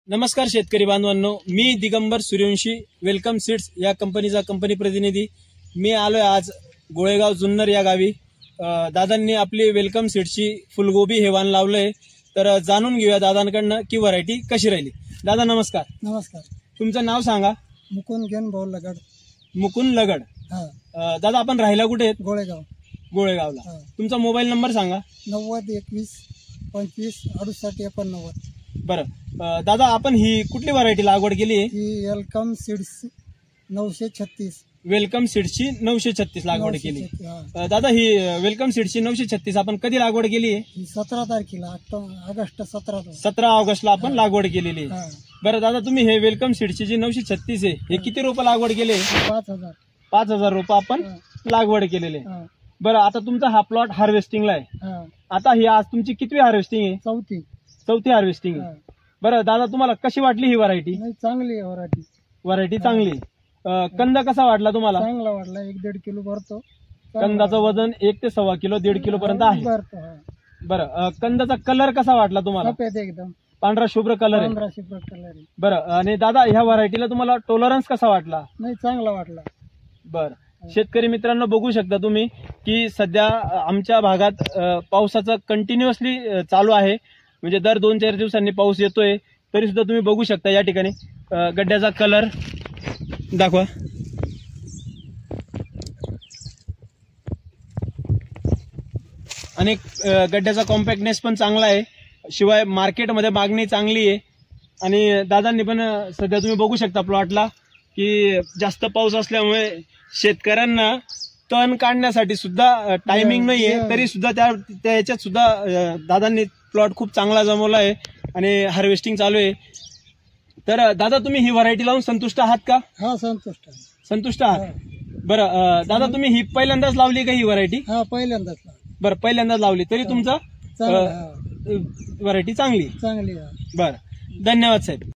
नमस्कार शेतकरी बांधवांनो, मी दिगंबर सूर्यवंशी वेलकम सीड्स या कंपनीचा कंपनी प्रतिनिधी। मी आलोय आज गोळेगाव जुन्नर या गावी। दादांनी आपली वेलकम सीड्सची फुलगोबी हे वाण लावलंय, तर जाणून घेऊया दादांकडनं की व्हरायटी कशी राहिली। दादा नमस्कार। नमस्कार। तुमचं नाव सांगा। मुकुंद गेनभाऊ लगड। मुकुंद लगड। दादा आपण राहिला कुठे आहेत? गोळेगाव। गोळेगावला। तुमचा मोबाईल नंबर सांगा। 90 21 25 68 89। बरं दादा, आपण ही कुठली व्हरायटी लागवड केली आहे? ही वेलकम सीड्स 936। वेलकम सीड्सची 936 लागवड केली। दादा ही वेलकम सीड्सची 936 आपण कधी लागवड केली आहे? 17 तारखेला ऑगस्ट 17 ऑगस्टला आपण लागवड केलेली आहे। बरं दादा, तुम्ही हे वेलकम सीड्सची जी 936 आहे हे किती रोपं लागवड केले? 5000 रोपं आपण लागवड केलेले। बरं, आता तुमचा हा प्लॉट हार्वेस्टिंगला आहे। आता ही आज तुमची कितवी हार्वेस्टिंग आहे? चौथी हार्वेस्टिंग आहे। बरं दादा, तुम्हाला कशी वाटली ही व्हरायटी? चांगली आहे व्हरायटी चांगली। कंद कसा वाटला तुम्हाला? चांगला वाटला। 1-1.5 किलो भरतो। कंदाचं वजन 1 ते 1.25 किलो 1.5 किलो पर्यंत आहे। बरं, कंदाचा कलर कसा वाटला तुम्हाला? एकदम पांढरा शुभ्र कलर आहे। बरं, आणि दादा ह्या व्हरायटीला तुम्हाला टॉलरन्स कसा वाटला? नाही, चांगला वाटला। बरं, शेतकरी मित्रांनो बघू शकता तुम्ही की सध्या आमच्या भागात पावसाचा कंटिन्युअसली चालू आहे। म्हणजे दर 2-4 दिवसांनी पाऊस येतोय, तरी सुद्धा तुम्ही बघू शकता या ठिकाणी गड्ड्याचा कलर दाखवा। आणि गड्ड्याचा कॉम्पॅक्टनेस पण चांगला आहे, शिवाय मार्केटमध्ये मागणी चांगली आहे। आणि दादांनी पण सध्या तुम्ही बघू शकता प्लॉटला की जास्त पाऊस असल्यामुळे शेतकऱ्यांना तण काढण्यासाठी सुद्धा टायमिंग नाहीये, तरी सुद्धा त्या याच्यात सुद्धा दादांनी प्लॉट खूप चांगला जमवला आहे आणि हार्वेस्टिंग चालू आहे। तर दादा, तुम्ही ही व्हरायटी लावून संतुष्ट आहात का? हा, संतुष्ट आहात। बरं दादा, तुम्ही ही पहिल्यांदाच लावली का ही व्हरायटी? हा, पहिल्यांदाच। बरं, पहिल्यांदाच लावली तरी तुमचा व्हरायटी चांगली। चांगली। बरं, धन्यवाद साहेब।